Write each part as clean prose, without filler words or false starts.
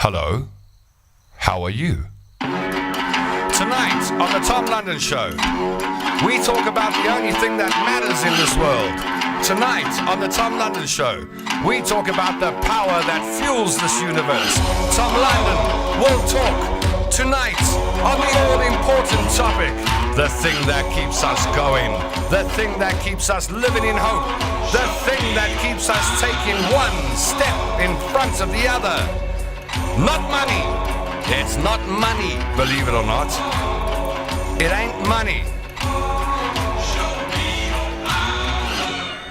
Hello, how are you? Tonight on the Tom London Show, we talk about the only thing that matters in this world. Tonight on the Tom London Show, we talk about the power that fuels this universe. Tom London will talk tonight on the all-important topic, the thing that keeps us going, the thing that keeps us living in hope, the thing that keeps us taking one step in front of the other. Not money. It's not money, believe it or not. It ain't money.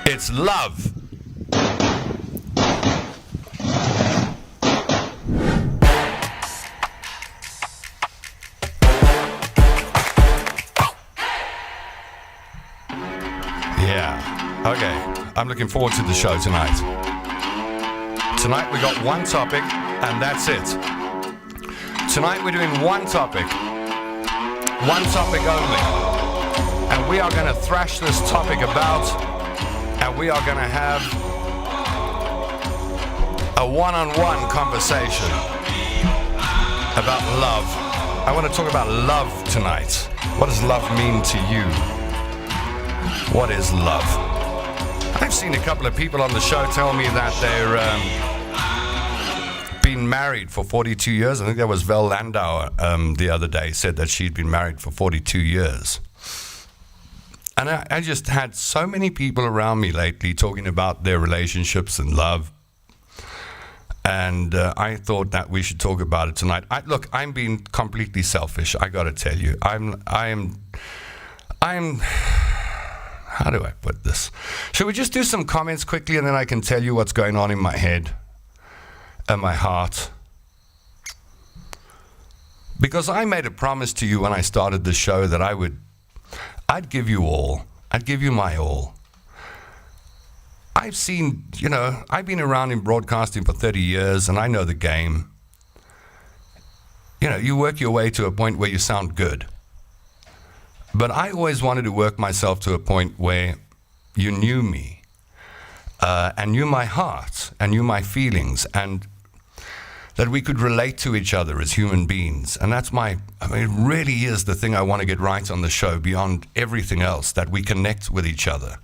It's love. Yeah, okay. I'm looking forward to the show tonight. Tonight we got one topic, and that's it. Tonight we're doing one topic only. And we are going to thrash this topic about, and we are going to have a one-on-one conversation about love. I want to talk about love tonight. What does love mean to you? What is love? I've seen a couple of people on the show tell me that they're been married for 42 years. I think that was Vel Landau the other day said that she'd been married for 42 years. And I just had so many people around me lately talking about their relationships and love. And I thought that we should talk about it tonight. Look, I'm being completely selfish. I got to tell you, I'm. How do I put this? Should we just do some comments quickly, and then I can tell you what's going on in my head and my heart? Because I made a promise to you when I started the show that I'd give you all. I'd give you my all. I've seen, I've been around in broadcasting for 30 years, and I know the game. You work your way to a point where you sound good. But I always wanted to work myself to a point where you knew me, and knew my heart, and knew my feelings, and that we could relate to each other as human beings. And that's it really is the thing I want to get right on the show, beyond everything else, that we connect with each other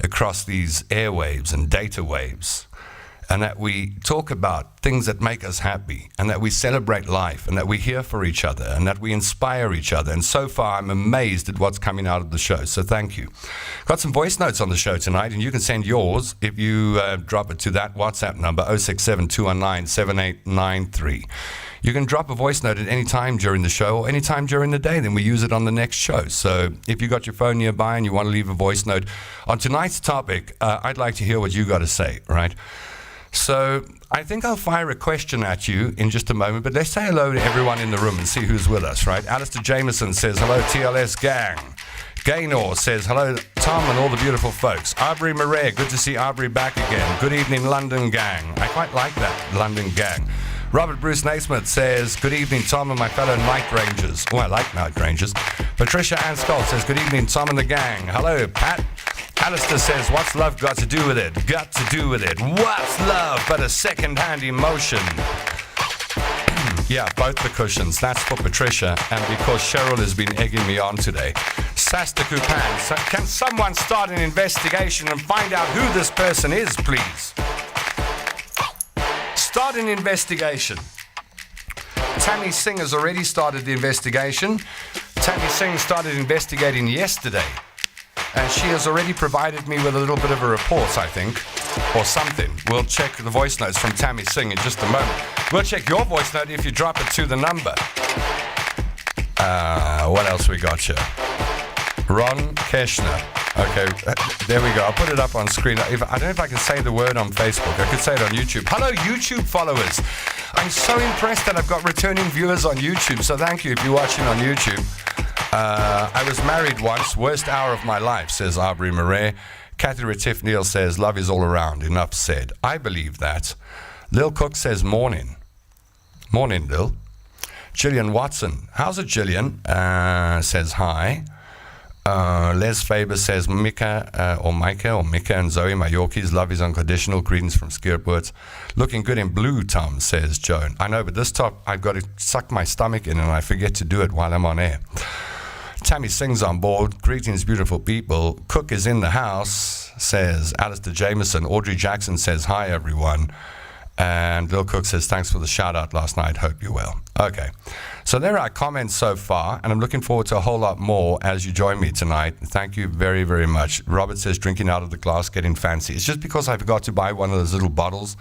across these airwaves and data waves, and that we talk about things that make us happy, and that we celebrate life, and that we hear for each other, and that we inspire each other. And so far, I'm amazed at what's coming out of the show, so thank you. Got some voice notes on the show tonight, and you can send yours if you drop it to that WhatsApp number, 067-219-7893. You can drop a voice note at any time during the show, or any time during the day, then we use it on the next show. So if you got your phone nearby and you want to leave a voice note on tonight's topic, I'd like to hear what you got to say, right? So I think I'll fire a question at you in just a moment, but let's say hello to everyone in the room and see who's with us, right? Alistair Jameson says, hello, TLS gang. Gaynor says, hello, Tom and all the beautiful folks. Aubrey Murray, good to see Aubrey back again. Good evening, London gang. I quite like that, London gang. Robert Bruce Naismith says, good evening, Tom and my fellow night rangers. Oh, I like night rangers. Patricia Ann Scott says, good evening, Tom and the gang. Hello, Pat. Alistair says, what's love got to do with it? Got to do with it. What's love but a second-hand emotion? Yeah, both the cushions. That's for Patricia, and because Cheryl has been egging me on today. Sasta Kupan, can someone start an investigation and find out who this person is, please? Start an investigation. Tammy Singh has already started the investigation. Tammy Singh started investigating yesterday. And she has already provided me with a little bit of a report, I think, or something. We'll check the voice notes from Tammy Singh in just a moment. We'll check your voice note if you drop it to the number. What else we got here? Ron Keshner. Okay, there we go. I'll put it up on screen. I don't know if I can say the word on Facebook. I could say it on YouTube. Hello, YouTube followers. I'm so impressed that I've got returning viewers on YouTube, so thank you if you're watching on YouTube. I was married once, worst hour of my life, says Aubrey Murray. Kathy Retiff Neal says, love is all around, enough said. I believe that. Lil Cook says, morning. Morning, Lil. Gillian Watson. How's it, Gillian? Says hi. Les Faber says, Mika and Zoe, my Yorkies, love is unconditional. Greetings from Skierpoort. Looking good in blue, Tom, says Joan. I know, but this top, I've got to suck my stomach in and I forget to do it while I'm on air. Tammy Singh's on board. Greetings, beautiful people. Cook is in the house, says Alistair Jameson. Audrey Jackson says, hi, everyone. And Lil Cook says, thanks for the shout out last night. Hope you're well. Okay. So there are comments so far, and I'm looking forward to a whole lot more as you join me tonight. Thank you very, very much. Robert says, drinking out of the glass, getting fancy. It's just because I forgot to buy one of those little bottles.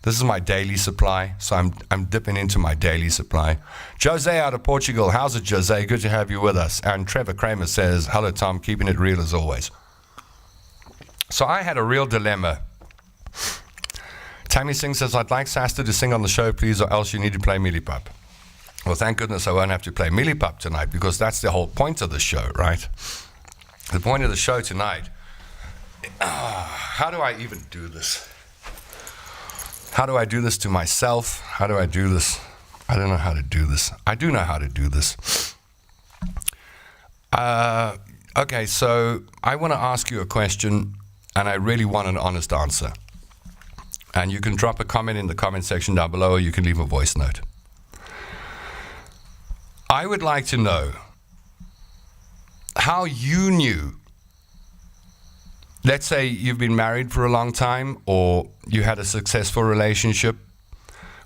This is my daily supply, so I'm dipping into my daily supply. Jose out of Portugal. How's it, Jose? Good to have you with us. And Trevor Kramer says, hello, Tom, keeping it real as always. So I had a real dilemma. Tammy Singh says, I'd like Sasta to sing on the show, please, or else you need to play Millipap. Well, thank goodness I won't have to play Millipap tonight, because that's the whole point of the show, right? The point of the show tonight. How do I even do this? How do I do this to myself? How do I do this? I don't know how to do this. I do know how to do this. Okay, so I want to ask you a question, and I really want an honest answer. And you can drop a comment in the comment section down below, or you can leave a voice note. I would like to know how you knew. Let's say you've been married for a long time, or you had a successful relationship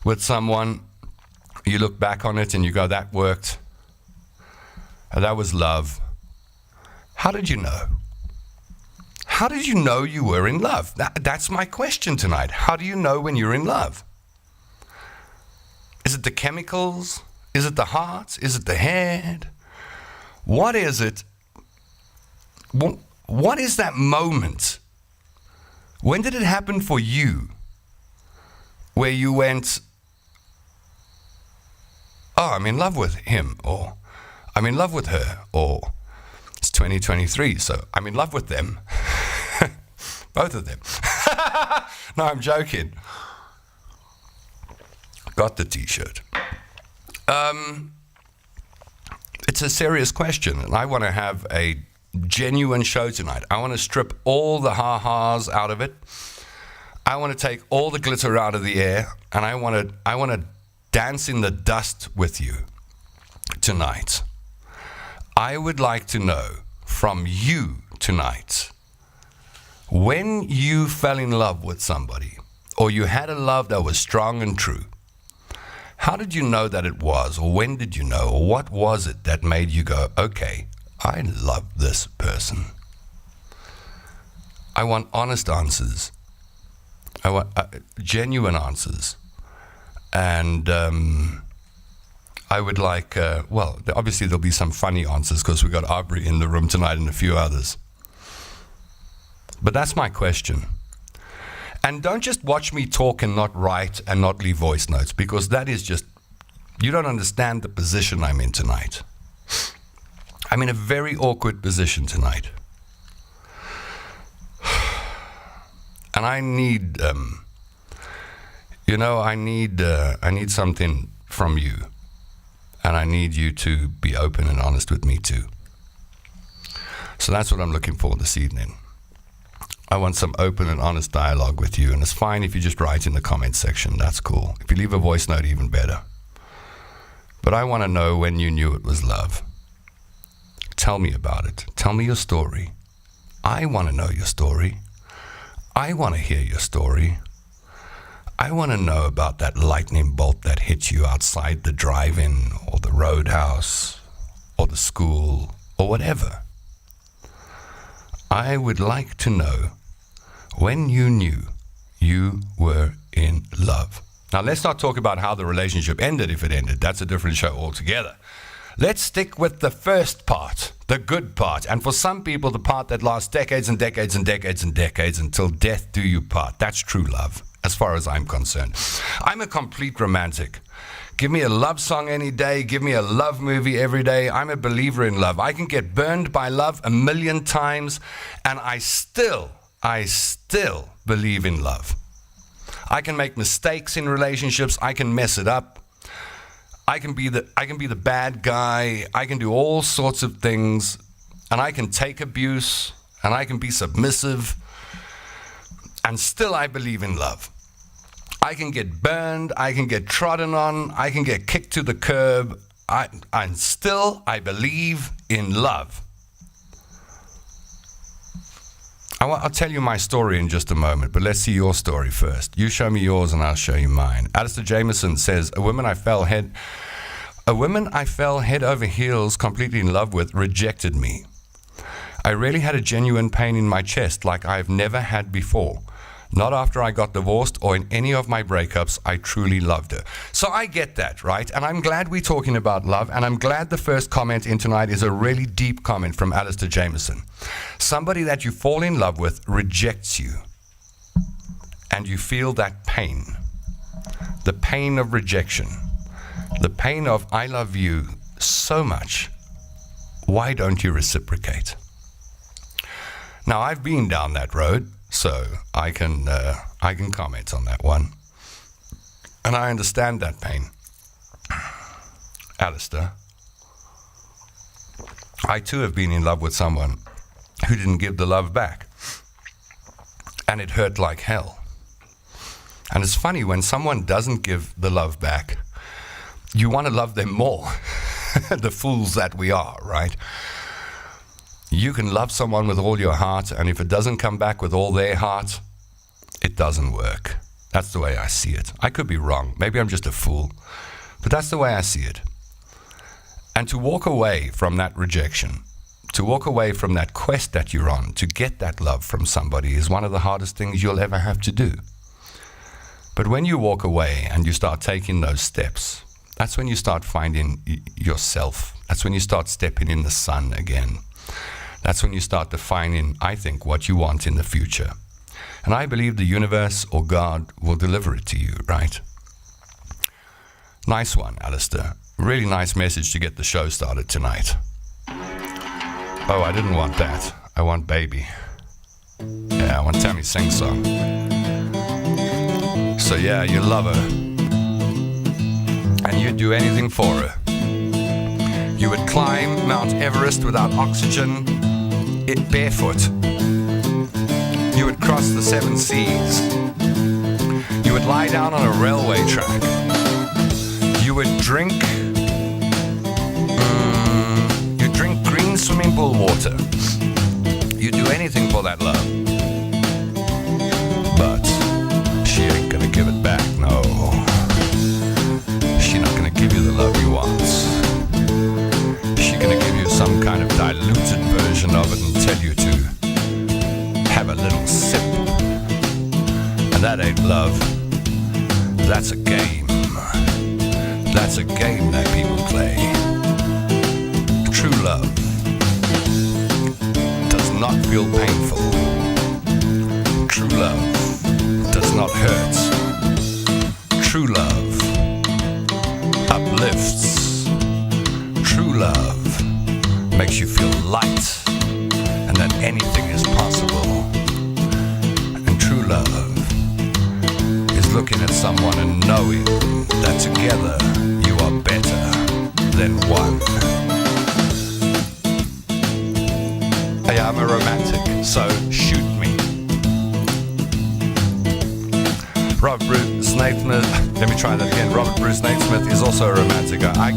with someone. You look back on it and you go, that worked. That was love. How did you know? How did you know you were in love? That's my question tonight. How do you know when you're in love? Is it the chemicals? Is it the heart? Is it the head? What is it? What is that moment? When did it happen for you? Where you went, oh, I'm in love with him, or I'm in love with her, or it's 2023, so I'm in love with them. Both of them. No, I'm joking. Got the t-shirt. It's a serious question, and I want to have a genuine show tonight. I want to strip all the ha-has out of it. I want to take all the glitter out of the air, and I want to dance in the dust with you tonight. I would like to know from you tonight, when you fell in love with somebody, or you had a love that was strong and true, how did you know that it was, or when did you know, or what was it that made you go, okay, I love this person? I want honest answers. I want genuine answers. And I would like, well, obviously there'll be some funny answers because we've got Aubrey in the room tonight and a few others. But that's my question. And don't just watch me talk and not write and not leave voice notes, because that is just, you don't understand the position I'm in tonight. I'm in a very awkward position tonight. And I need, I need something from you. And I need you to be open and honest with me too. So that's what I'm looking for this evening. I want some open and honest dialogue with you. And it's fine if you just write in the comment section. That's cool. If you leave a voice note, even better. But I want to know when you knew it was love. Tell me about it. Tell me your story. I want to know your story. I want to hear your story. I want to know about that lightning bolt that hit you outside the drive-in or the roadhouse or the school or whatever. I would like to know when you knew you were in love. Now, let's not talk about how the relationship ended if it ended. That's a different show altogether. Let's stick with the first part, the good part. And for some people, the part that lasts decades and decades and decades and decades until death do you part. That's true love, as far as I'm concerned. I'm a complete romantic. Give me a love song any day. Give me a love movie every day. I'm a believer in love. I can get burned by love 1,000,000 times, and I still believe in love. I can make mistakes in relationships. I can mess it up. I can be the bad guy. I can do all sorts of things, and I can take abuse, and I can be submissive, and still I believe in love. I can get burned, I can get trodden on, I can get kicked to the curb, and still I believe in love. I'll tell you my story in just a moment, but let's see your story first. You show me yours and I'll show you mine. Alistair Jameson says, a woman I fell head over heels completely in love with rejected me. I really had a genuine pain in my chest like I've never had before. Not after I got divorced or in any of my breakups. I truly loved her. So I get that, right? And I'm glad we're talking about love, and I'm glad the first comment in tonight is a really deep comment from Alistair Jameson. Somebody that you fall in love with rejects you, and you feel that pain. The pain of rejection. The pain of, I love you so much. Why don't you reciprocate? Now, I've been down that road, so I can comment on that one. And I understand that pain. Alistair, I too have been in love with someone who didn't give the love back. And it hurt like hell. And it's funny, when someone doesn't give the love back, you want to love them more. The fools that we are, right? You can love someone with all your heart, and if it doesn't come back with all their heart, it doesn't work. That's the way I see it. I could be wrong. Maybe I'm just a fool. But that's the way I see it. And to walk away from that rejection, to walk away from that quest that you're on, to get that love from somebody is one of the hardest things you'll ever have to do. But when you walk away and you start taking those steps, that's when you start finding yourself. That's when you start stepping in the sun again. That's when you start defining, I think, what you want in the future. And I believe the universe or God will deliver it to you, right? Nice one, Alistair. Really nice message to get the show started tonight. Oh, I didn't want that. I want Baby. Yeah, I want Tammy Sing Song. So yeah, you love her. And you'd do anything for her. You would climb Mount Everest without oxygen, barefoot. You would cross the 7 seas. You would lie down on a railway track. You would drink green swimming pool water. You'd do anything for that love. But she ain't gonna give it back, no. She's not gonna give you the love you want. She's gonna give you some kind of diluted version of it and tell you to have a little sip. And that ain't love. That's a game. That's a game that people play. True love does not feel painful. True love does not hurt. True love uplifts. True love makes you feel light and that anything is possible. And true love is looking at someone and knowing that together you are better than one. Hey, I'm a romantic, so shoot me. Robert Bruce Naismith, let me try that again. Robert Bruce Naismith is also a romantic. I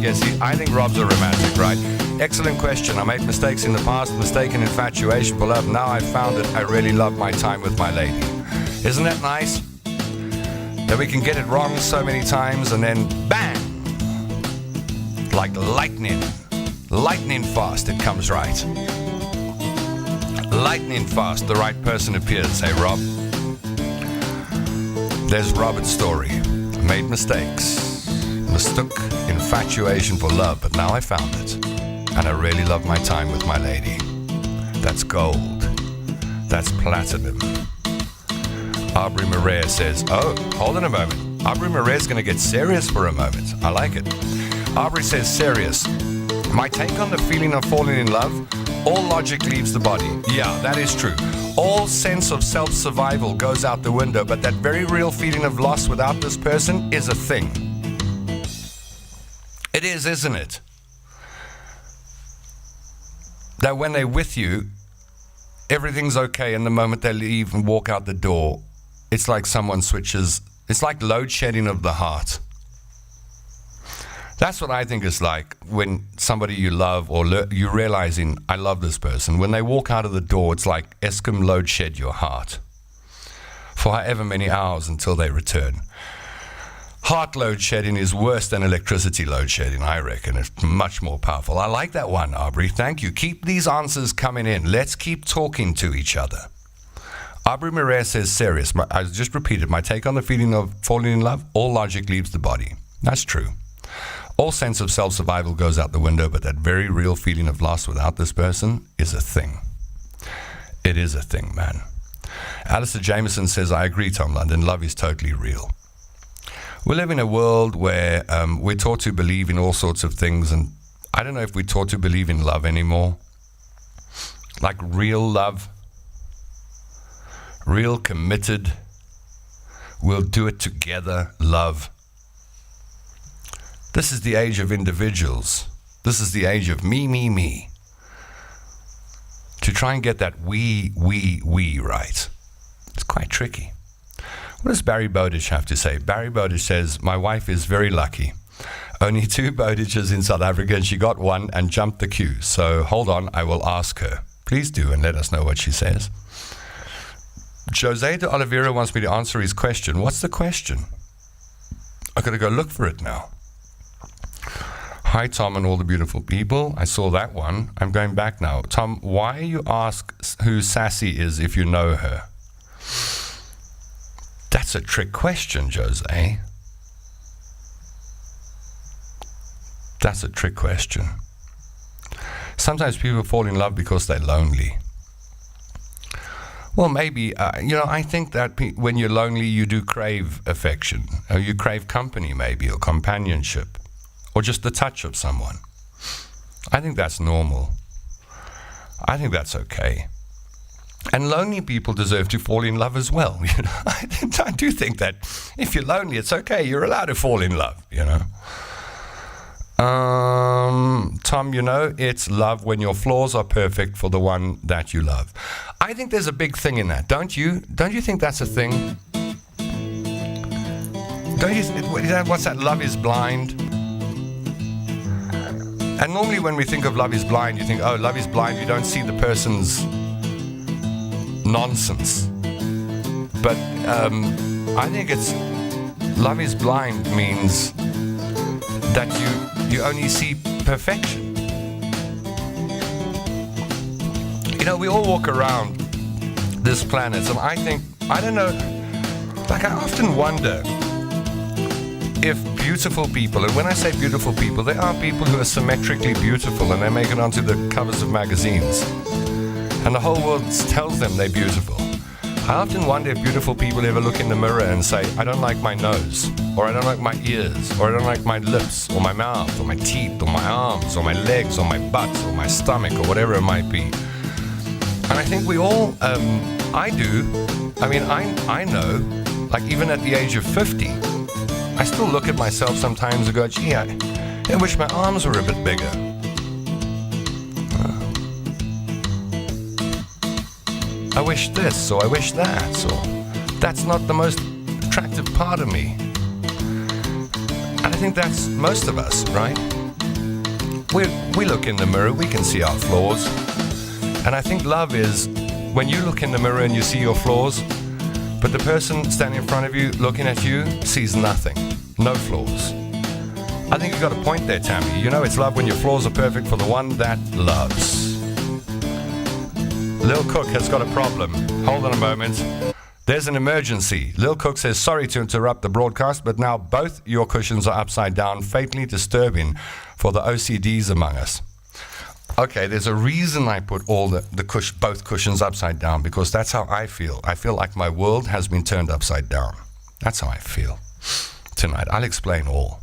think Rob's a romantic, right? Excellent question. I made mistakes in the past, mistaken infatuation for love. Now I've found it. I really love my time with my lady. Isn't that nice? That we can get it wrong so many times and then bang! Like lightning fast it comes right. Lightning fast, the right person appears. Hey, Rob. There's Robert's story. Made mistakes. Mistook infatuation for love, but now I found it. And I really love my time with my lady. That's gold. That's platinum. Aubrey Marais says, oh, hold on a moment. Aubrey Marais is going to get serious for a moment. I like it. Aubrey says, serious. My take on the feeling of falling in love, all logic leaves the body. Yeah, that is true. All sense of self-survival goes out the window, but that very real feeling of loss without this person is a thing. It is, isn't it? that when they're with you, everything's okay, and the moment they leave and walk out the door, it's like someone switches. It's like load shedding of the heart. That's what I think it's like when somebody you love or you're realizing, I love this person. When they walk out of the door, it's like Eskom load shed your heart for however many hours until they return. Heart load shedding is worse than electricity load shedding, I reckon. It's much more powerful. I like that one, Aubrey. Thank you. Keep these answers coming in. Let's keep talking to each other. Aubrey Marais says, serious. I just repeated, my take on the feeling of falling in love, all logic leaves the body. That's true. All sense of self-survival goes out the window, but that very real feeling of loss without this person is a thing. It is a thing, man. Alistair Jameson says, I agree, Tom London. Love is totally real. We live in a world where we're taught to believe in all sorts of things, and I don't know if we're taught to believe in love anymore. Like real love. Real committed. We'll do it together love. This is the age of individuals. This is the age of me. To try and get that we right, it's quite tricky. What does Barry Bowditch have to say? Barry Bowditch says, my wife is very lucky. Only 2 Bowditches in South Africa, and she got one and jumped the queue. So hold on, I will ask her. Please do, and let us know what she says. Jose de Oliveira wants me to answer his question. What's the question? I've got to go look for it now. Hi, Tom and all the beautiful people. I saw that one. I'm going back now. Tom, why you ask who Sassy is if you know her? That's a trick question, Jose. That's a trick question. Sometimes people fall in love because they're lonely. Well, maybe, I think that when you're lonely, you do crave affection. Or you crave company, maybe, or companionship. Or just the touch of someone. I think that's normal. I think that's okay. And lonely people deserve to fall in love as well. I do think that if you're lonely, it's okay. You're allowed to fall in love, Tom, it's love when your flaws are perfect for the one that you love. I think there's a big thing in that, don't you? Don't you think that's a thing? What's that? Love is blind. And normally when we think of love is blind, you think, oh, love is blind, you don't see the person's nonsense. But I think love is blind means that you only see perfection. We all walk around this planet, and I often wonder if beautiful people, and when I say beautiful people, there are people who are symmetrically beautiful and they make it onto the covers of magazines. And the whole world tells them they're beautiful. I often wonder if beautiful people ever look in the mirror and say, I don't like my nose, or I don't like my ears, or I don't like my lips, or my mouth, or my teeth, or my arms, or my legs, or my butt, or my stomach, or whatever it might be. And I think we all, I do. I know, like even at the age of 50, I still look at myself sometimes and go, gee, I wish my arms were a bit bigger. I wish this, or I wish that, or that's not the most attractive part of me. And I think that's most of us, right? We look in the mirror, we can see our flaws. And I think love is when you look in the mirror and you see your flaws, but the person standing in front of you, looking at you, sees nothing. No flaws. I think you've got a point there, Tammy. It's love when your flaws are perfect for the one that loves. Lil Cook has got a problem. Hold on a moment. There's an emergency. Lil Cook says, sorry to interrupt the broadcast, but now both your cushions are upside down, fatally disturbing for the OCDs among us. Okay, there's a reason I put all both cushions upside down, because that's how I feel. I feel like my world has been turned upside down. That's how I feel tonight. I'll explain all.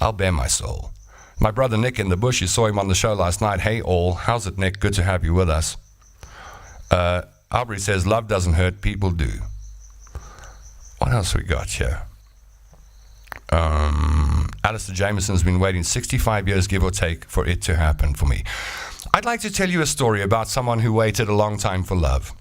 I'll bare my soul. My brother Nick in the bush, you saw him on the show last night. Hey all, how's it, Nick? Good to have you with us. Aubrey says, love doesn't hurt, people do. What else we got here? Alistair Jameson's been waiting 65 years, give or take, for it to happen for me. I'd like to tell you a story about someone who waited a long time for love.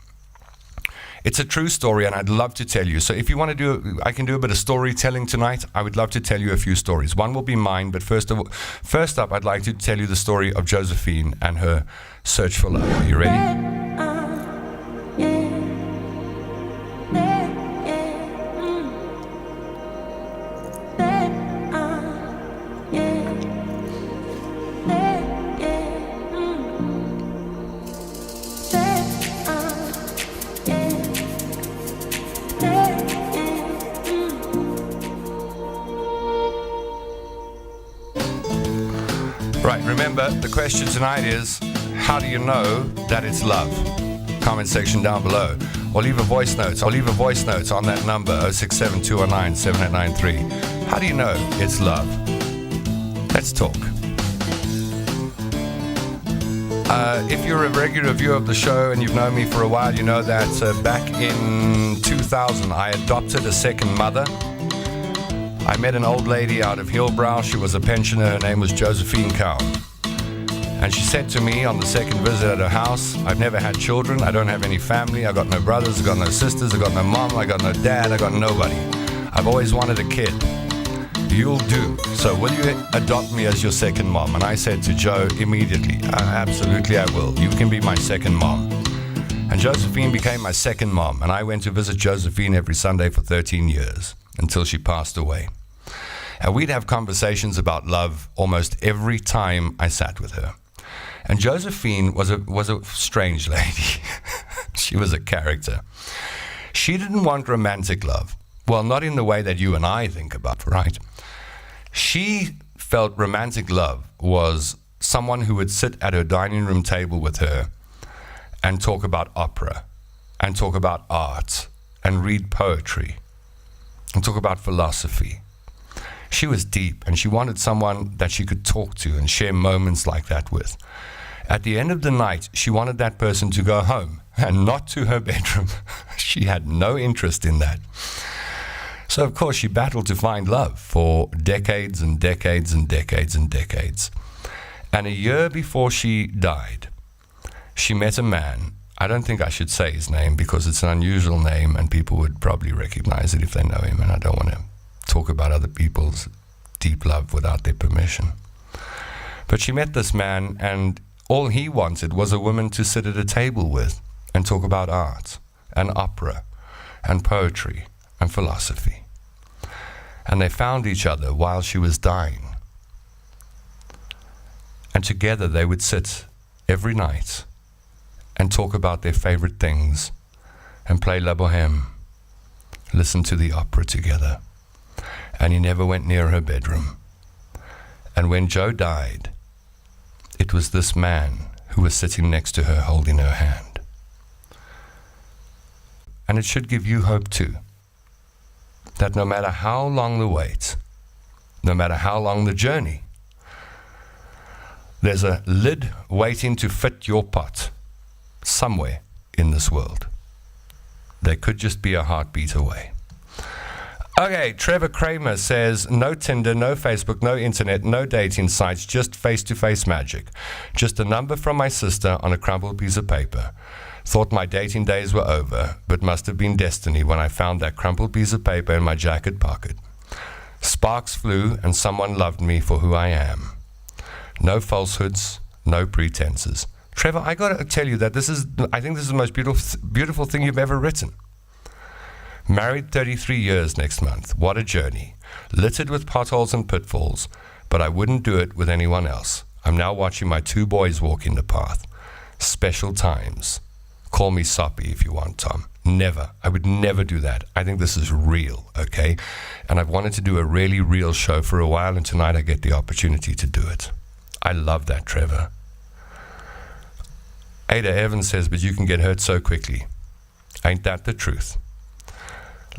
It's a true story, and I'd love to tell you. So if you want to do, I can do a bit of storytelling tonight. I would love to tell you a few stories. One will be mine, but first up, I'd like to tell you the story of Josephine and her search for love. Are you ready? Right, remember, the question tonight is, how do you know that it's love? Comment section down below. Or leave a voice note. On that number, 067-219-7893. How do you know it's love? Let's talk. If you're a regular viewer of the show and you've known me for a while, you know that back in 2000, I adopted a second mother. I met an old lady out of Hillbrow. She was a pensioner. Her name was Josephine Cow. And she said to me on the second visit at her house, I've never had children. I don't have any family. I got no brothers. I got no sisters. I got no mom. I got no dad. I got nobody. I've always wanted a kid. You'll do. So will you adopt me as your second mom? And I said to Joe immediately, absolutely I will. You can be my second mom. And Josephine became my second mom. And I went to visit Josephine every Sunday for 13 years until she passed away. And we'd have conversations about love almost every time I sat with her. And Josephine was a strange lady. She was a character. She didn't want romantic love. Well, not in the way that you and I think about, right? She felt romantic love was someone who would sit at her dining room table with her and talk about opera and talk about art and read poetry and talk about philosophy. She was deep, and she wanted someone that she could talk to and share moments like that with. At the end of the night, she wanted that person to go home and not to her bedroom. She had no interest in that. So, of course, she battled to find love for decades and decades and decades and decades. And a year before she died, she met a man. I don't think I should say his name because it's an unusual name and people would probably recognize it if they know him, and I don't want to talk about other people's deep love without their permission. But she met this man, and all he wanted was a woman to sit at a table with and talk about art and opera and poetry and philosophy. And they found each other while she was dying. And together they would sit every night and talk about their favorite things and play La Bohème, listen to the opera together. And he never went near her bedroom. And when Joe died, it was this man who was sitting next to her holding her hand. And it should give you hope too, that no matter how long the wait, no matter how long the journey, there's a lid waiting to fit your pot somewhere in this world. They could just be a heartbeat away. Okay, Trevor Kramer says, no Tinder, no Facebook, no internet, no dating sites, just face-to-face magic. Just a number from my sister on a crumpled piece of paper. Thought my dating days were over, but must have been destiny when I found that crumpled piece of paper in my jacket pocket. Sparks flew and someone loved me for who I am. No falsehoods, no pretenses. Trevor, I got to tell you that I think this is the most beautiful thing you've ever written. Married 33 years next month. What a journey. Littered with potholes and pitfalls, but I wouldn't do it with anyone else. I'm now watching my 2 boys walking the path. Special times. Call me soppy if you want, Tom. Never. I would never do that. I think this is real, okay? And I've wanted to do a really real show for a while, and tonight I get the opportunity to do it. I love that, Trevor. Ada Evans says, but you can get hurt so quickly. Ain't that the truth?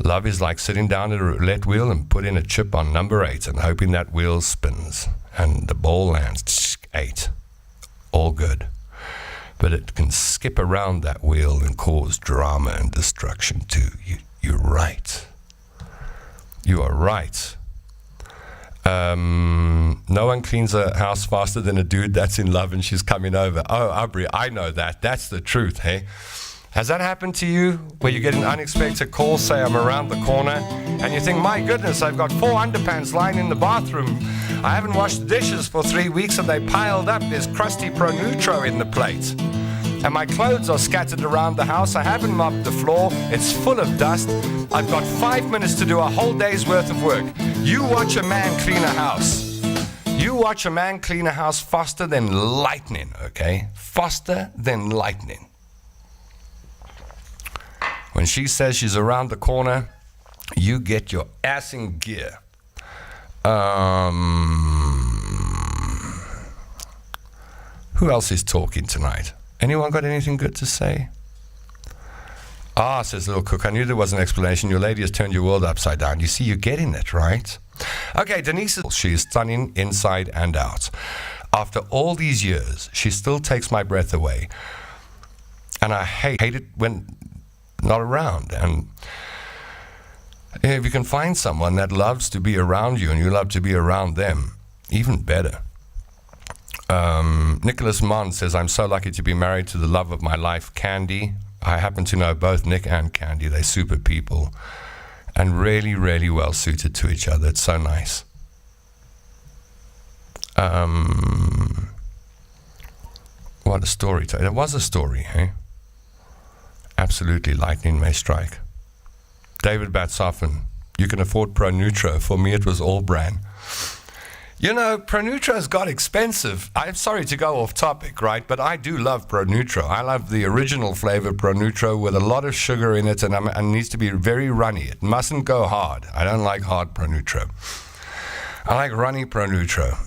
Love is like sitting down at a roulette wheel and putting a chip on number 8 and hoping that wheel spins and the ball lands 8. All good. But it can skip around that wheel and cause drama and destruction too. You're right. You are right. No one cleans a house faster than a dude that's in love and she's coming over. Oh, Aubrey, I know that. That's the truth, hey? Has that happened to you, where you get an unexpected call, say I'm around the corner, and you think, my goodness, I've got 4 underpants lying in the bathroom. I haven't washed the dishes for 3 weeks and they piled up. There's crusty Pronutro in the plate. And my clothes are scattered around the house. I haven't mopped the floor. It's full of dust. I've got 5 minutes to do a whole day's worth of work. You watch a man clean a house. You watch a man clean a house faster than lightning, okay? Faster than lightning. When she says she's around the corner, you get your ass in gear. Who else is talking tonight? Anyone got anything good to say? Says Little Cook, I knew there was an explanation. Your lady has turned your world upside down. You see, you're getting it, right? Okay, Denise, she is stunning inside and out. After all these years, she still takes my breath away. And I hate it when not around. And if you can find someone that loves to be around you and you love to be around them, even better. Nicholas Mond says, I'm so lucky to be married to the love of my life, Candy. I happen to know both Nick and Candy. They're super people and really, really well suited to each other. It's so nice. What a story. It was a story, eh? Absolutely, lightning may strike. David Batsoffen, you can afford Pronutro. For me, it was all brand. You know, Pronutro's got expensive. I'm sorry to go off topic, right? But I do love Pronutro. I love the original flavor Pronutro with a lot of sugar in it, and it needs to be very runny. It mustn't go hard. I don't like hard Pronutro. I like runny Pronutro.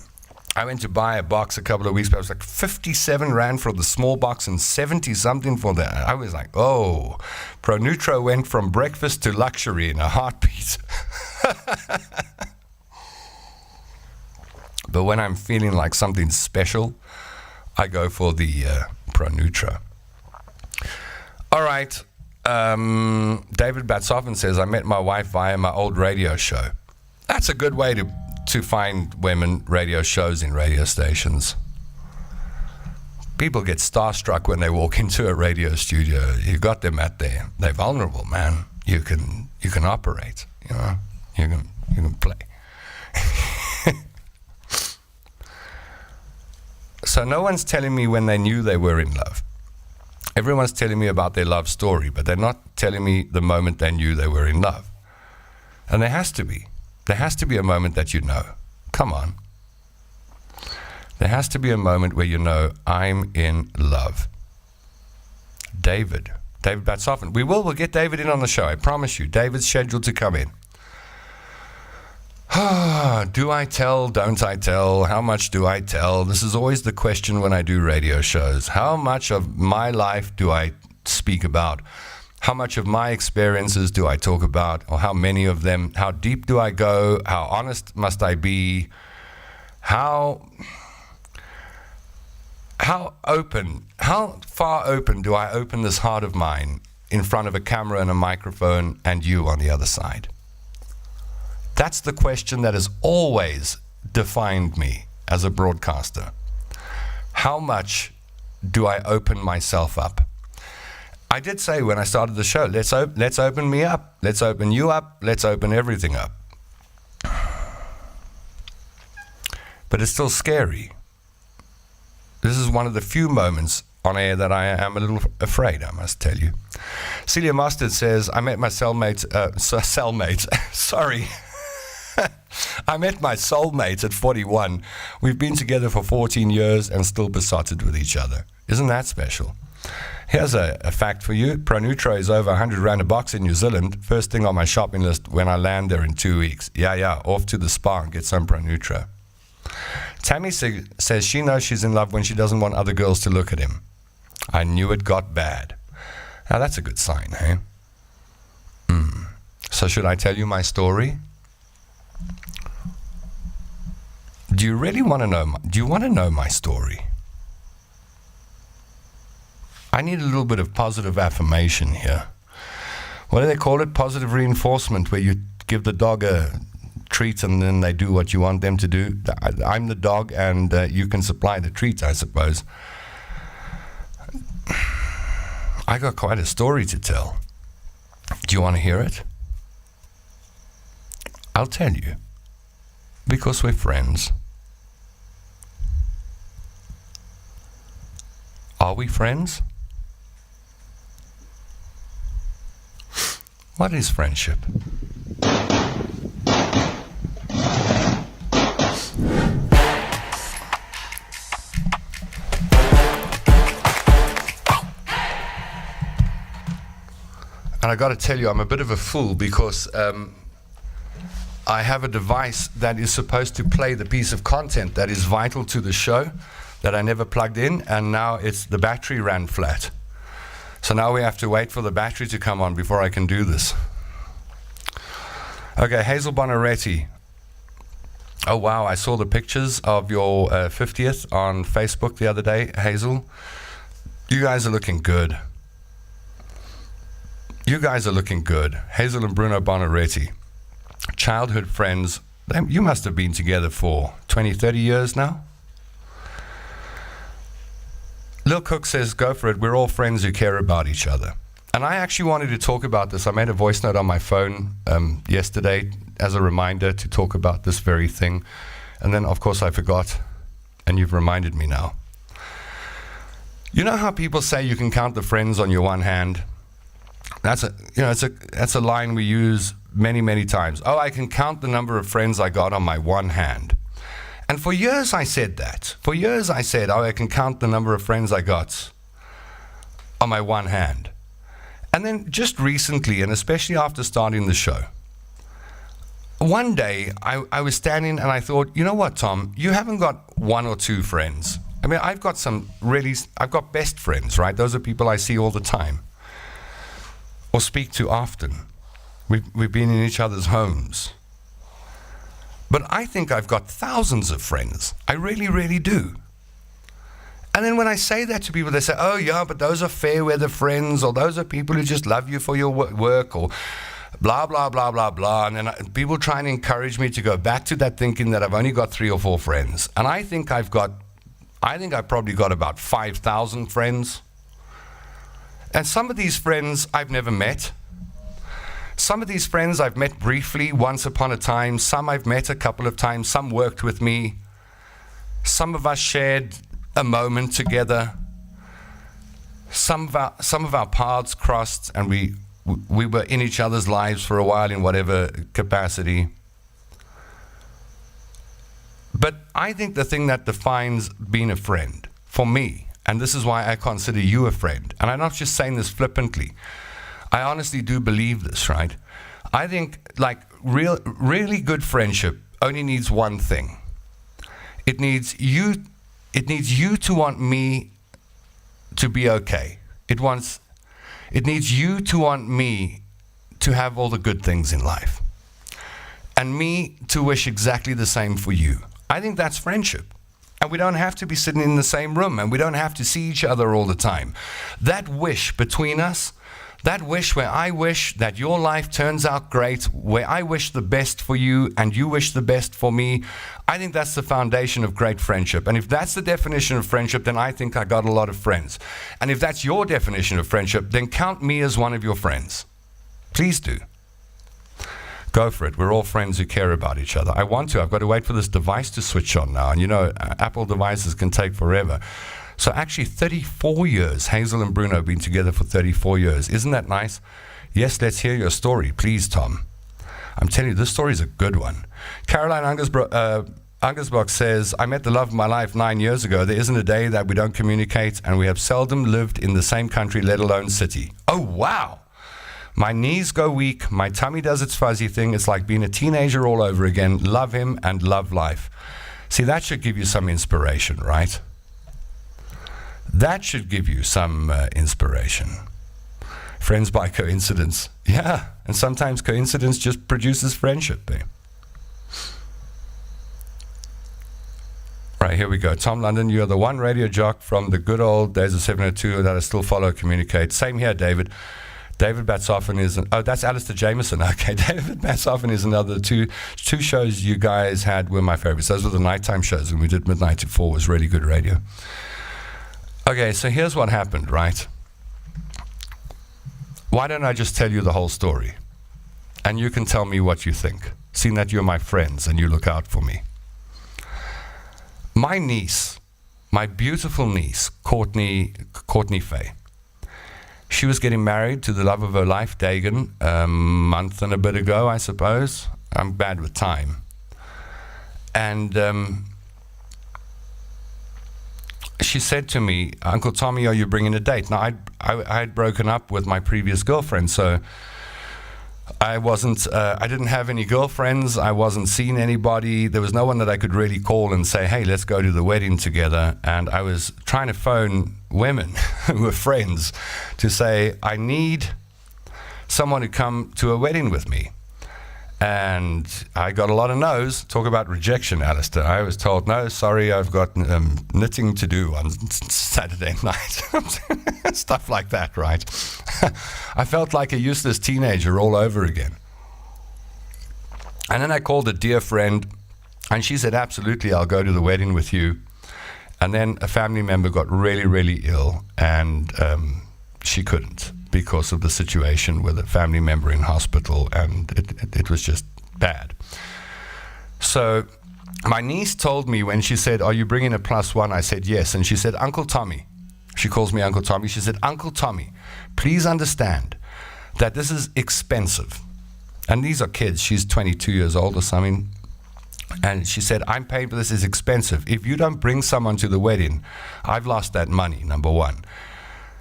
I went to buy a box a couple of weeks back. It was like 57 Rand for the small box and 70 something for the. I was like, oh, Pronutro went from breakfast to luxury in a heartbeat. But when I'm feeling like something special, I go for the Pronutro. All right. David Batsoffen says, I met my wife via my old radio show. That's a good way to find women radio shows in radio stations. People get starstruck when they walk into a radio studio. You got them at there. They're vulnerable, man. You can operate, you know. You can play. So no one's telling me when they knew they were in love. Everyone's telling me about their love story, but they're not telling me the moment they knew they were in love. And there has to be. There has to be a moment that you know. Come on. There has to be a moment where you know, I'm in love. David Batsoffen. We'll get David in on the show, I promise you. David's scheduled to come in. Do I tell? Don't I tell? How much do I tell? This is always the question when I do radio shows. How much of my life do I speak about? How much of my experiences do I talk about? Or how many of them? How deep do I go? How honest must I be? How open? How far open do I open this heart of mine in front of a camera and a microphone and you on the other side? That's the question that has always defined me as a broadcaster. How much do I open myself up? I did say when I started the show, let's open me up. Let's open you up. Let's open everything up. But it's still scary. This is one of the few moments on air that I am a little afraid, I must tell you. Celia Mustard says, I met my cellmate, sorry. I met my soulmate at 41. We've been together for 14 years and still besotted with each other. Isn't that special? Here's a fact for you. Pronutro is over 100 Rand a box in New Zealand. First thing on my shopping list when I land there in 2 weeks. Yeah, off to the spa and get some Pronutro. Tammy says she knows she's in love when she doesn't want other girls to look at him. I knew it got bad. Now that's a good sign, eh? So should I tell you my story? Do you really want to know? Do you want to know my story? I need a little bit of positive affirmation here. What do they call it? Positive reinforcement, where you give the dog a treat and then they do what you want them to do. I'm the dog and you can supply the treat, I suppose. I got quite a story to tell. Do you want to hear it? I'll tell you. Because we're friends. Are we friends? What is friendship? And I got to tell you, I'm a bit of a fool because I have a device that is supposed to play the piece of content that is vital to the show that I never plugged in, and now the battery ran flat. So now we have to wait for the battery to come on before I can do this. Okay, Hazel Bonaretti. Oh wow, I saw the pictures of your 50th on Facebook the other day, Hazel. You guys are looking good. You guys are looking good. Hazel and Bruno Bonaretti. Childhood friends. You must have been together for 20, 30 years now? Lil Cook says, go for it. We're all friends who care about each other. And I actually wanted to talk about this. I made a voice note on my phone yesterday as a reminder to talk about this very thing. And then, of course, I forgot. And you've reminded me now. You know how people say you can count the friends on your one hand? That's a line we use many, many times. Oh, I can count the number of friends I got on my one hand. And for years I said that. For years I said, oh, I can count the number of friends I got on my one hand. And then just recently, and especially after starting the show, one day I was standing and I thought, you know what, Tom, you haven't got one or two friends. I mean, I've got best friends, right? Those are people I see all the time or speak to often. We've been in each other's homes. But I think I've got thousands of friends. I really, really do. And then when I say that to people, they say, oh yeah, but those are fair weather friends, or those are people who just love you for your work, or blah, blah, blah, blah, blah. And then people try and encourage me to go back to that thinking that I've only got 3 or 4 friends. And I think I've probably got about 5,000 friends. And some of these friends I've never met. Some of these friends I've met briefly once upon a time. Some I've met a couple of times. Some worked with me. Some of us shared a moment together. Some of our paths crossed, and we were in each other's lives for a while in whatever capacity. But I think the thing that defines being a friend for me, and this is why I consider you a friend, and I'm not just saying this flippantly, I honestly do believe this, right? I think like really good friendship only needs one thing. It needs you to want me to be okay. It needs you to want me to have all the good things in life. And me to wish exactly the same for you. I think that's friendship. And we don't have to be sitting in the same room, and we don't have to see each other all the time. That wish between us, that wish where I wish that your life turns out great, where I wish the best for you and you wish the best for me, I think that's the foundation of great friendship. And if that's the definition of friendship, then I think I got a lot of friends. And if that's your definition of friendship, then count me as one of your friends. Please do. Go for it. We're all friends who care about each other. I've got to wait for this device to switch on now. And you know, Apple devices can take forever. So actually 34 years, Hazel and Bruno have been together for 34 years. Isn't that nice? Yes, let's hear your story. Please, Tom. I'm telling you, this story is a good one. Caroline Angersbach says, I met the love of my life 9 years ago. There isn't a day that we don't communicate, and we have seldom lived in the same country, let alone city. Oh, wow. My knees go weak. My tummy does its fuzzy thing. It's like being a teenager all over again. Love him and love life. See, that should give you some inspiration, right? That should give you some inspiration. Friends by coincidence. Yeah, and sometimes coincidence just produces friendship. Eh? Right, here we go. Tom London, you're the one radio jock from the good old days of 702 that I still follow, communicate. Same here, David. David Batsoffen is, that's Alistair Jameson. Okay, David Batsoffen is another. Two shows you guys had were my favorites. Those were the nighttime shows, and we did midnight to 4. It was really good radio. Okay, so here's what happened, right? Why don't I just tell you the whole story? And you can tell me what you think, seeing that you're my friends and you look out for me. My niece, my beautiful niece, Courtney Fay, she was getting married to the love of her life, Dagan, a month and a bit ago, I suppose. I'm bad with time. And she said to me, Uncle Tommy, are you bringing a date? Now, I had broken up with my previous girlfriend, so I didn't have any girlfriends. I wasn't seeing anybody. There was no one that I could really call and say, hey, let's go to the wedding together. And I was trying to phone women who were friends to say, I need someone to come to a wedding with me. And I got a lot of no's. Talk about rejection, Alistair. I was told, no, sorry, I've got knitting to do on Saturday night. Stuff like that, right? I felt like a useless teenager all over again. And then I called a dear friend, and she said, absolutely, I'll go to the wedding with you. And then a family member got really, really ill, and she couldn't, because of the situation with a family member in hospital, and it was just bad. So my niece told me when she said, are you bringing a +1? I said, yes. And she said, Uncle Tommy. She calls me Uncle Tommy. She said, Uncle Tommy, please understand that this is expensive. And these are kids. She's 22 years old or something. And she said, I'm paying for this. It's expensive. If you don't bring someone to the wedding, I've lost that money, number one.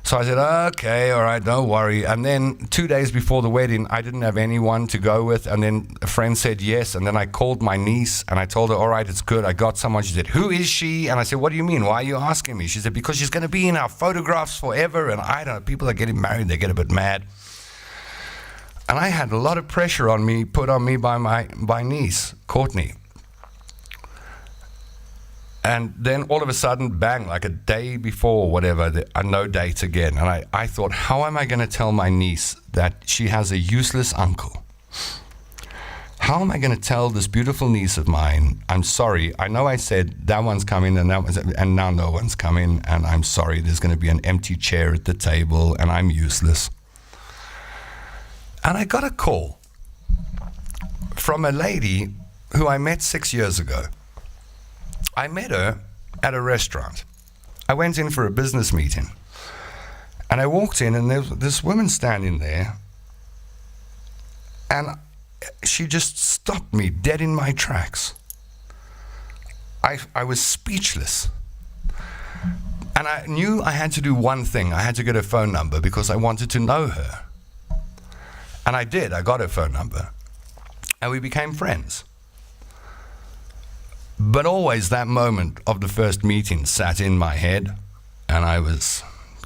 So I said, okay, all right, don't worry. And then 2 days before the wedding, I didn't have anyone to go with. And then a friend said yes. And then I called my niece and I told her, all right, it's good. I got someone. She said, who is she? And I said, what do you mean? Why are you asking me? She said, because she's going to be in our photographs forever. And I don't know, people are getting married, they get a bit mad. And I had a lot of pressure on me, put on me by my niece, Courtney. And then all of a sudden, bang, like a day before, whatever, no date again. And I thought, how am I going to tell my niece that she has a useless uncle? How am I going to tell this beautiful niece of mine, I'm sorry, I know I said that one's coming and now no one's coming, and I'm sorry, there's going to be an empty chair at the table and I'm useless. And I got a call from a lady who I met 6 years ago. I met her at a restaurant. I went in for a business meeting. And I walked in and there was this woman standing there. And she just stopped me dead in my tracks. I was speechless. And I knew I had to do one thing. I had to get her phone number because I wanted to know her. And I did. I got her phone number. And we became friends. But always that moment of the first meeting sat in my head, and I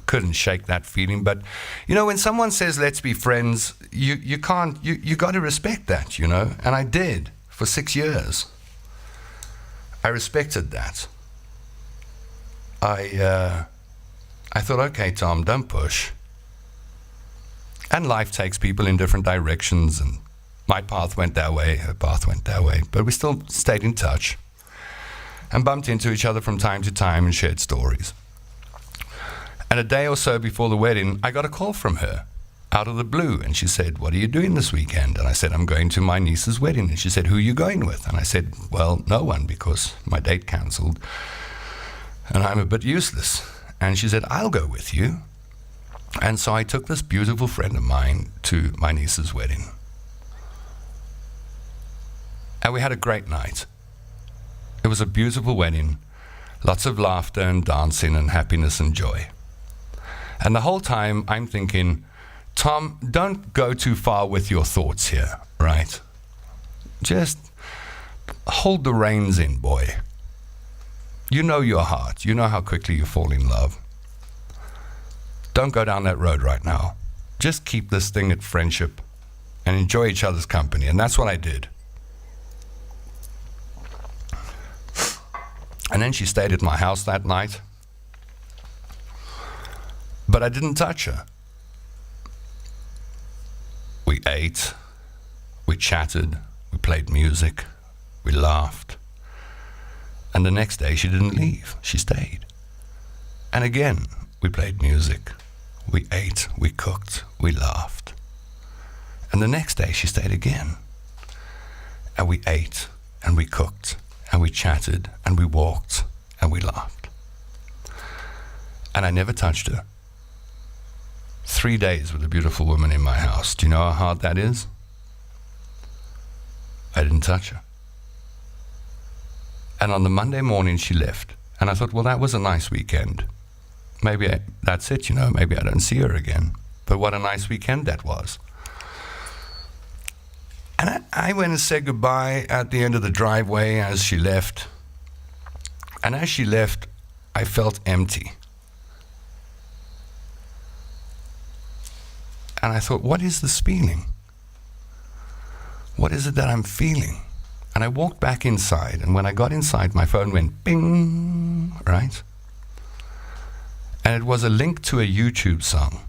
couldn't shake that feeling. But, you know, when someone says, let's be friends, you got to respect that, you know, and I did for 6 years. I respected that. I thought, okay, Tom, don't push. And life takes people in different directions, and my path went that way, her path went that way, but we still stayed in touch. And bumped into each other from time to time and shared stories. And a day or so before the wedding, I got a call from her out of the blue. And she said, what are you doing this weekend? And I said, I'm going to my niece's wedding. And she said, who are you going with? And I said, well, no one, because my date canceled. And I'm a bit useless. And she said, I'll go with you. And so I took this beautiful friend of mine to my niece's wedding. And we had a great night. It was a beautiful wedding, lots of laughter and dancing and happiness and joy. And the whole time I'm thinking, Tom, don't go too far with your thoughts here, right? Just hold the reins in, boy. You know your heart. You know how quickly you fall in love. Don't go down that road right now. Just keep this thing at friendship and enjoy each other's company. And that's what I did. And then she stayed at my house that night. But I didn't touch her. ate, we chatted, we played music, we laughed. And the next day she didn't leave, she stayed. And again, we played music, we ate, we cooked, we laughed. And the next day she stayed again. And we ate, and we cooked, and we chatted, and we walked, and we laughed. And I never touched her. 3 days with a beautiful woman in my house. Do you know how hard that is? I didn't touch her. And on the Monday morning she left. And I thought, well, that was a nice weekend. Maybe that's it, maybe I don't see her again. But what a nice weekend that was. And I went and said goodbye at the end of the driveway as she left. And as she left, I felt empty. And I thought, what is this feeling? What is it that I'm feeling? And I walked back inside, and when I got inside, my phone went bing, right? And it was a link to a YouTube song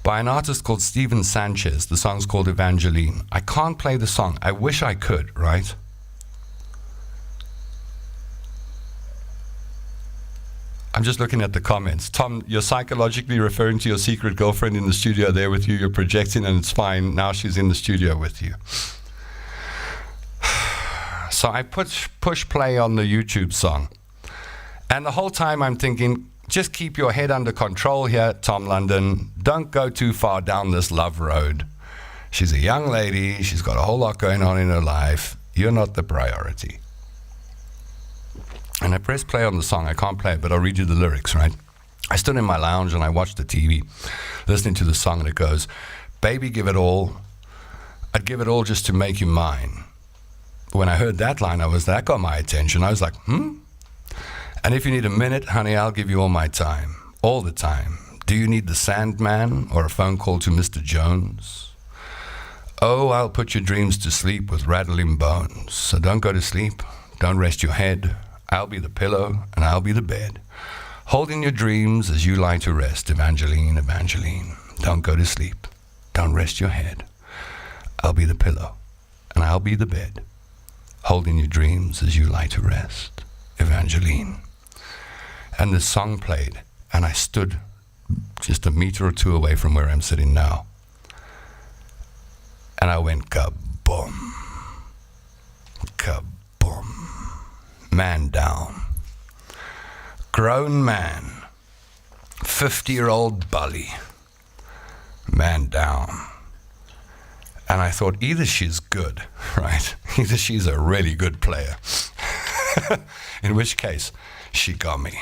by an artist called Steven Sanchez. The song's called Evangeline. I can't play the song. I wish I could, right? I'm just looking at the comments. Tom, you're psychologically referring to your secret girlfriend in the studio there with you. You're projecting and it's fine. Now she's in the studio with you. So I push play on the YouTube song. And the whole time I'm thinking, just keep your head under control here, Tom London. Don't go too far down this love road. She's a young lady. She's got a whole lot going on in her life. You're not the priority. And I press play on the song. I can't play it, but I'll read you the lyrics, right? I stood in my lounge and I watched the TV, listening to the song, and it goes, baby, give it all. I'd give it all just to make you mine. When I heard that line, that got my attention. I was like, And if you need a minute, honey, I'll give you all my time, all the time. Do you need the Sandman or a phone call to Mr. Jones? Oh, I'll put your dreams to sleep with rattling bones. So don't go to sleep, don't rest your head. I'll be the pillow and I'll be the bed, holding your dreams as you lie to rest. Evangeline, Evangeline, don't go to sleep, don't rest your head. I'll be the pillow and I'll be the bed, holding your dreams as you lie to rest. Evangeline. And the song played, and I stood just a meter or two away from where I'm sitting now. And I went kaboom, kaboom. Man down. Grown man. 50-year-old bully. Man down. And I thought, either she's good, right? Either she's a really good player. In which case, she got me.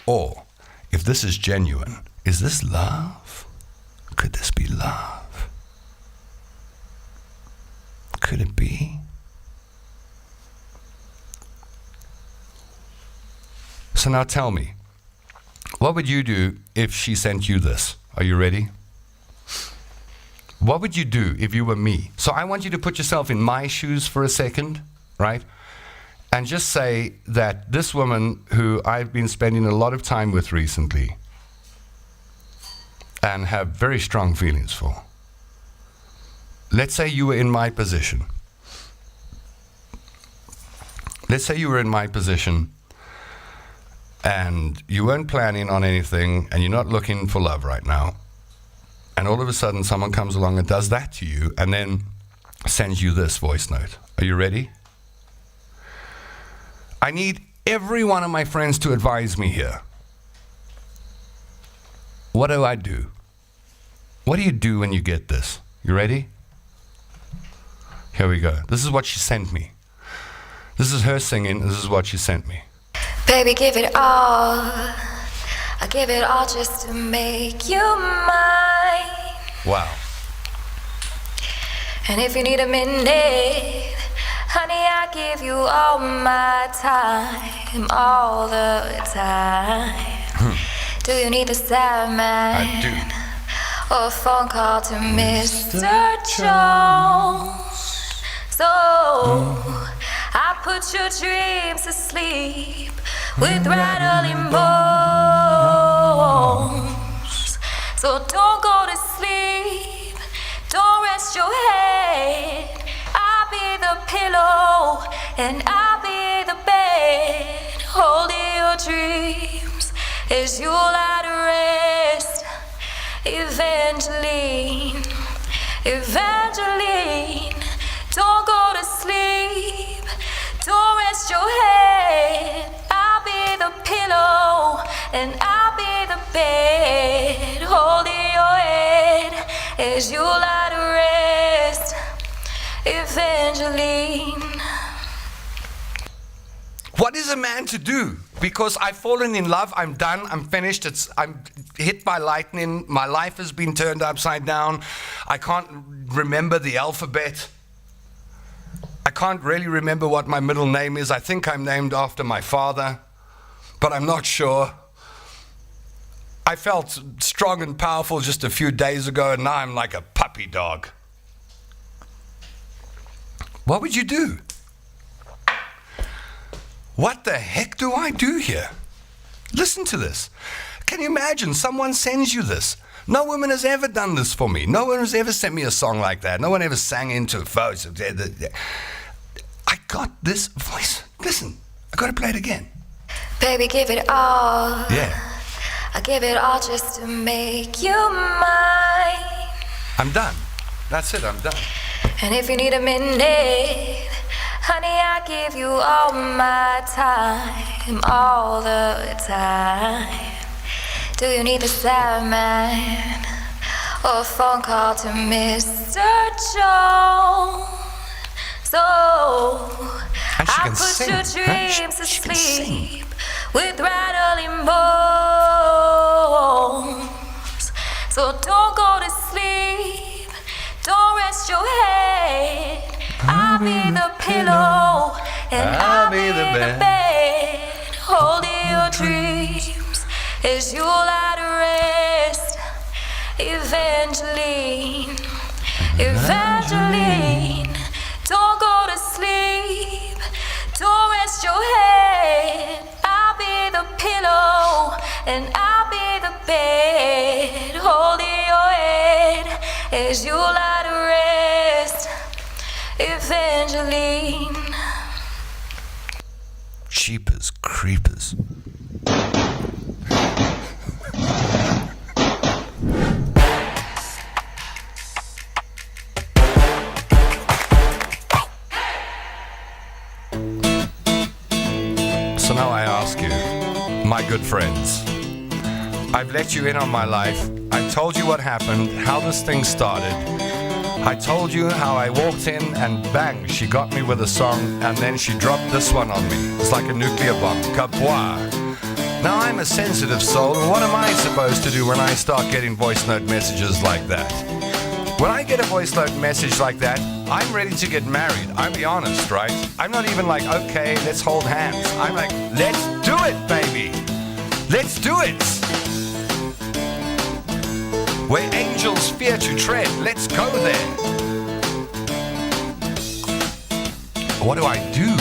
Or, if this is genuine, is this love? Could this be love? Could it be? So now tell me, what would you do if she sent you this? Are you ready? What would you do if you were me? So I want you to put yourself in my shoes for a second, right? And just say that this woman who I've been spending a lot of time with recently and have very strong feelings for. Let's say you were in my position. Let's say you were in my position and you weren't planning on anything and you're not looking for love right now. And all of a sudden someone comes along and does that to you and then sends you this voice note. Are you ready? I need every one of my friends to advise me here. What do I do? What do you do when you get this? You ready? Here we go. This is what she sent me. This is her singing. This is what she sent me. Baby, give it all. I give it all just to make you mine. Wow. And if you need a minute, honey, I give you all my time, all the time. Do you need a Sandman? I do. Or a phone call to Mr. Jones? So I put your dreams to sleep with rattling bones. So don't go to sleep, don't rest rest your head. I'll be the pillow and I'll be the bed, holding your dreams as you lie to rest. Evangeline, Evangeline, don't go to sleep, don't rest your head. I'll be the pillow and I'll be the bed, holding your head as you lie to rest. Evangeline. What is a man to do? Because I've fallen in love, I'm done, I'm finished, I'm hit by lightning, my life has been turned upside down, I can't remember the alphabet, I can't really remember what my middle name is. I think I'm named after my father, but I'm not sure. I felt strong and powerful just a few days ago, and now I'm like a puppy dog. What would you do? What the heck do I do here? Listen to this. Can you imagine someone sends you this? No woman has ever done this for me. No one has ever sent me a song like that. No one ever sang into a voice. I got this voice. Listen, I got to play it again. Baby, give it all. Yeah. I give it all just to make you mine. I'm done. That's it, I'm done. And if you need a minute, honey, I give you all my time, all the time. Do you need a man or a phone call to Mr. Jones? So And she I'll can put sing, your huh? dreams to She can sing. sleep with rattling bones. So don't go to sleep, don't rest your head. I'll be the pillow and I'll be the bed, holding your dreams as you lie to rest. Evangeline, Evangeline, don't go to sleep, don't rest your head. I'll be the pillow and I'll be the bed, holding your head as you lie to rest. Evangeline. Cheapers creepers. So now I ask you, my good friends, I've let you in on my life. I've told you what happened, how this thing started. I told you how I walked in and bang, she got me with a song, and then she dropped this one on me. It's like a nuclear bomb. Kapoir. Now I'm a sensitive soul, and what am I supposed to do when I start getting voice note messages like that? When I get a voice note message like that, I'm ready to get married. I'll be honest, right? I'm not even like, okay, let's hold hands. I'm like, let's do it, baby. Let's do it. Where angels fear to tread, let's go there. What do I do?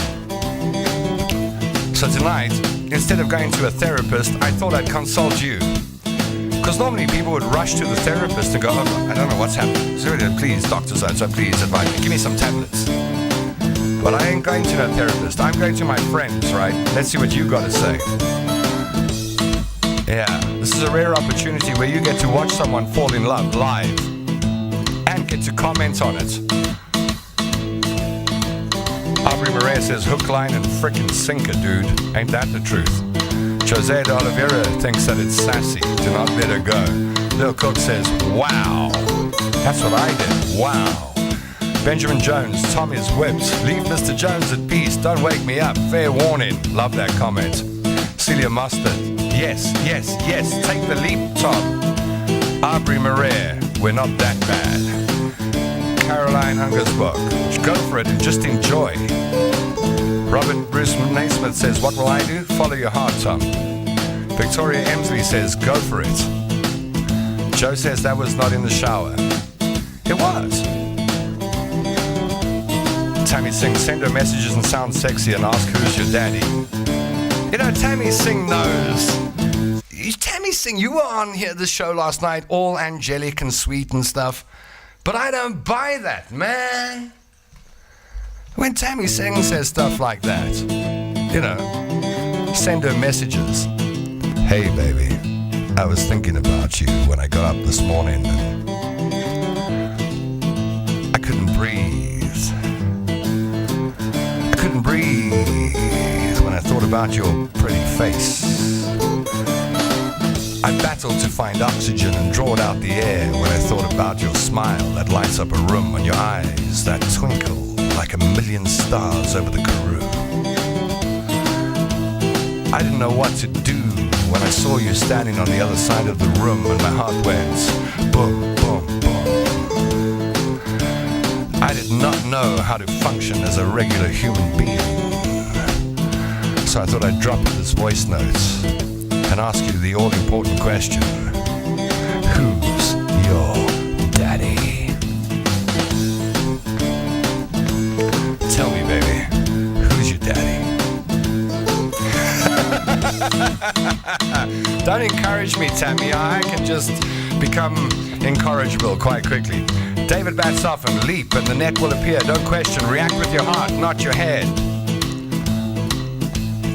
So tonight, instead of going to a therapist, I thought I'd consult you. Because normally people would rush to the therapist and go, oh, I don't know what's happening. So please, Dr. So please advise me. Give me some tablets. But I ain't going to no therapist. I'm going to my friends, right? Let's see what you got to say. Yeah, this is a rare opportunity where you get to watch someone fall in love live and get to comment on it. Aubrey Maria says, hook, line, and frickin' sinker, dude. Ain't that the truth? Jose de Oliveira thinks that it's sassy. Do not let her go. Lil Cook says, wow. That's what I did. Wow. Benjamin Jones, Tom is whipped. Leave Mr. Jones at peace. Don't wake me up. Fair warning. Love that comment. Celia Mustard. Yes, yes, yes. Take the leap, Tom. Aubrey Maria. We're not that bad. Caroline Hungersbock. Go for it and just enjoy. Robert Bruce Naismith says, what will I do? Follow your heart, Tom. Victoria Emsley says, go for it. Joe says that was not in the shower. It was. Tammy Singh, send her messages and sound sexy and ask who's your daddy. You know, Tammy Singh knows. Tammy Singh, you were on here this show last night, all angelic and sweet and stuff. But I don't buy that, man. When Tammy Singh says stuff like that, you know, send her messages. Hey, baby, I was thinking about you when I got up this morning and I couldn't breathe. I couldn't breathe when I thought about your pretty face. I battled to find oxygen and draw it out the air when I thought about your smile that lights up a room and your eyes that twinkle like a million stars over the Karoo. I didn't know what to do when I saw you standing on the other side of the room and my heart went boom, boom, boom. I did not know how to function as a regular human being. So I thought I'd drop you this voice note and ask you the all-important question. Who's your daddy? Tell me, baby, who's your daddy? Don't encourage me, Tammy. I can just become incorrigible quite quickly. David bats off and leap and the net will appear. Don't question, react with your heart, not your head.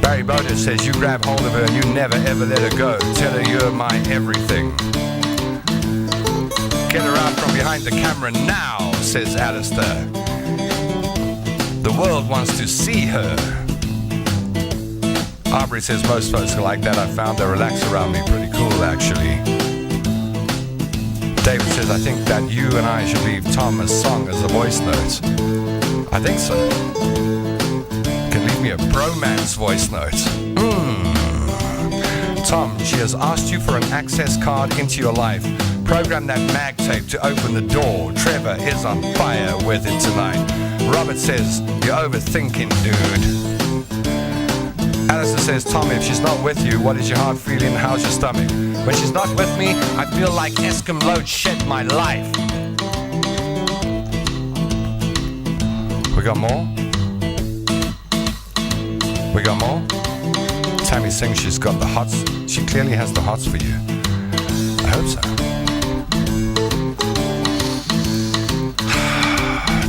Barry Boda says you grab hold of her and you never ever let her go. Tell her you're my everything. Get her out from behind the camera now, says Alistair. The world wants to see her. Aubrey says most folks are like that. I found they relax around me pretty cool, actually. David says I think that you and I should leave Tom a song as a voice note. I think so. Leave me a bromance voice note. Tom, she has asked you for an access card into your life. Program that mag tape to open the door. Trevor is on fire with it tonight. Robert says, you're overthinking, dude. Alistair says, Tom, if she's not with you, what is your heart feeling? How's your stomach? When she's not with me, I feel like Eskom load shed my life. We got more? We got more? Tammy sings she's got the hots. She clearly has the hots for you. I hope so.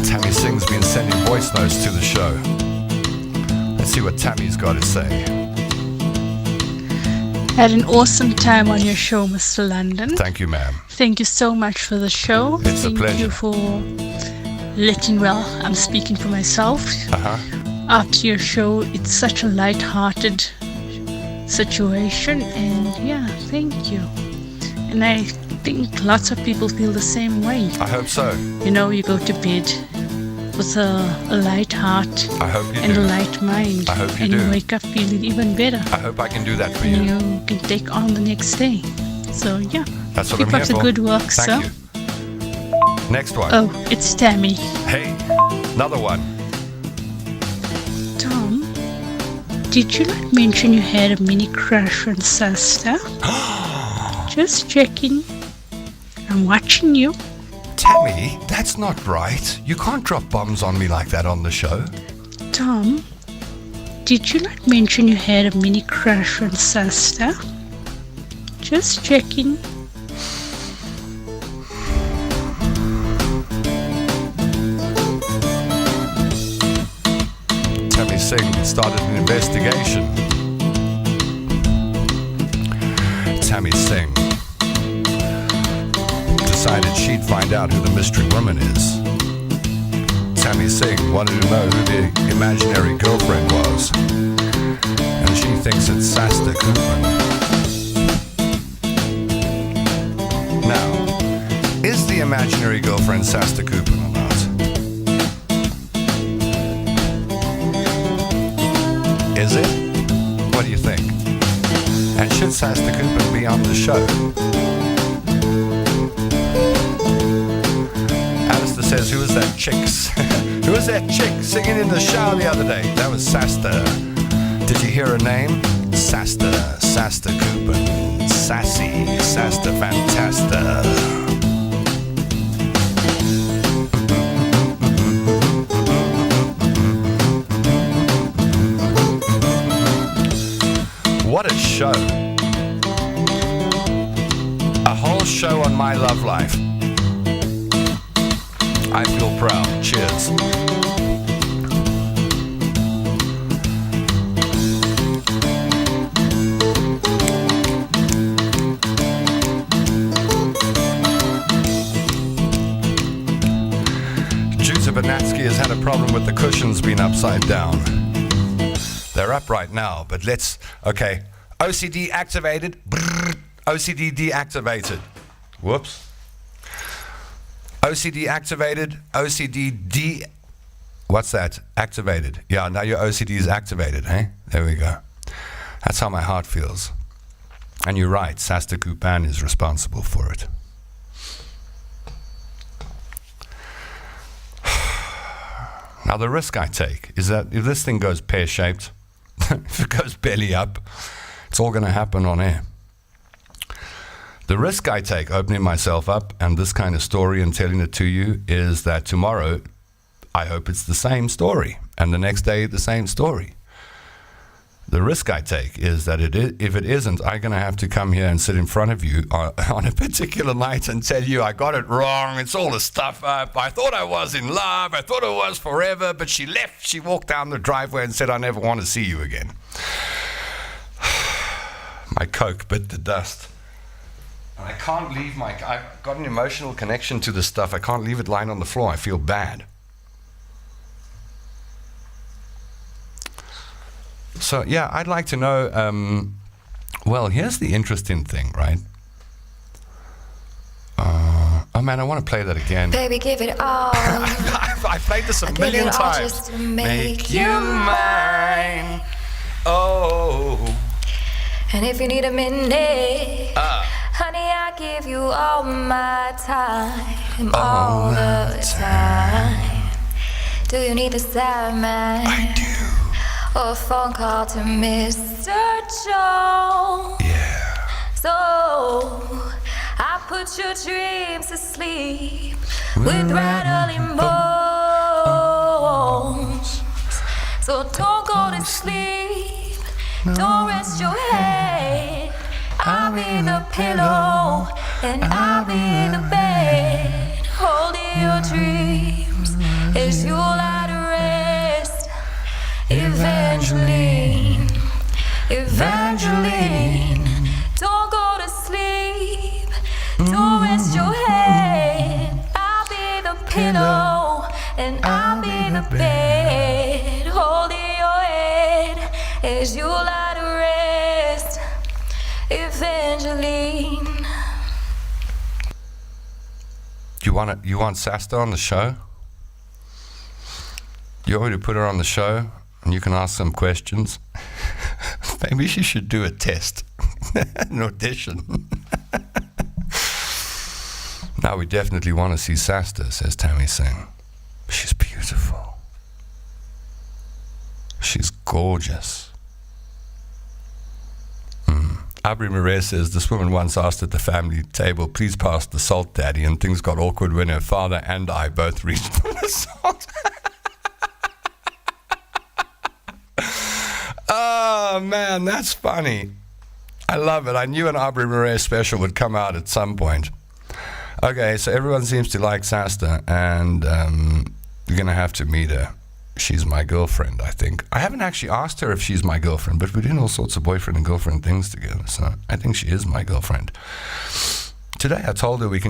Tammy Singh's been sending voice notes to the show. Let's see what Tammy's got to say. Had an awesome time on your show, Mr. London. Thank you, ma'am. Thank you so much for the show. It's a pleasure. Thank you for letting, I'm speaking for myself. After your show, it's such a light-hearted situation, and thank you. And I think lots of people feel the same way. I hope so. You know, you go to bed with a light heart and a light mind. I hope you and do. You wake up feeling even better. I hope I can do that for you. And you can take on the next day. So that's what keep I'm here up the for. good work, Thank sir. you. Next one. Oh, it's Tammy. Hey, another one. Tom, did you not mention you had a mini crush on Sasta? Just checking. I'm watching you. Tammy, that's not right. You can't drop bombs on me like that on the show. Tom, did you not mention you had a mini crush on Sasta? Just checking. Tammy Singh started an investigation. Tammy Singh decided she'd find out who the mystery woman is. Tammy Singh wanted to know who the imaginary girlfriend was. And she thinks it's Sasta Koopman. Now, is the imaginary girlfriend Sasta Koopman or not? Is it? What do you think? And should Sasta Koopman be on the show? Alistair says, who was that chick? Who was that chick singing in the shower the other day? That was Sasta. Did you hear her name? Sasta Koopman. Sassy, Sasta Fantasta. What a show. A whole show on my love life. I feel proud. Cheers. Banatsky has had a problem with the cushions being upside down. They're upright now, but okay. OCD activated. Brrr. OCD deactivated. Whoops. OCD activated. What's that? Activated. Yeah, now your OCD is activated, eh? There we go. That's how my heart feels. And you're right, Sasta Kupan is responsible for it. Now, the risk I take is that if this thing goes pear-shaped, if it goes belly up, it's all going to happen on air. The risk I take opening myself up and this kind of story and telling it to you is that tomorrow, I hope it's the same story, and the next day, the same story. The risk I take is that if it isn't, I'm going to have to come here and sit in front of you on a particular night and tell you I got it wrong. It's all a stuff up. I thought I was in love. I thought it was forever, but she left. She walked down the driveway and said, I never want to see you again. My Coke bit the dust. And I can't leave I've got an emotional connection to this stuff. I can't leave it lying on the floor. I feel bad. So, yeah, I'd like to know, well, here's the interesting thing, right? Oh, man, I want to play that again. Baby, give it all. I played this a million times. Just to make you mine. Oh. And if you need a minute, honey, I give you all my time, all the time. Do you need the Sandman? I do. Or a phone call to Mr. Jones? Yeah. So I put your dreams to sleep with rattling bones. So don't go to sleep, don't rest your head. I'll be the pillow and I'll be the bed, holding your dreams as you lie to rest. Evangeline, Evangeline, don't go to sleep, don't rest your head. I'll be the pillow and I'll be the bed, holding your head as you lie to rest. Evangeline. You want Sasta on the show? You want me to put her on the show and you can ask some questions? Maybe she should do a test, an audition. Now we definitely want to see Sasta, says Tammy Singh. She's beautiful. She's gorgeous. Aubrey Marais says, this woman once asked at the family table, please pass the salt, Daddy, and things got awkward when her father and I both reached for the salt. Oh, man, that's funny. I love it. I knew an Aubrey Marais special would come out at some point. Okay, so everyone seems to like Sasta, and you're going to have to meet her. She's my girlfriend, I think. I haven't actually asked her if she's my girlfriend, but we're doing all sorts of boyfriend and girlfriend things together, so I think she is my girlfriend. Today I told her we can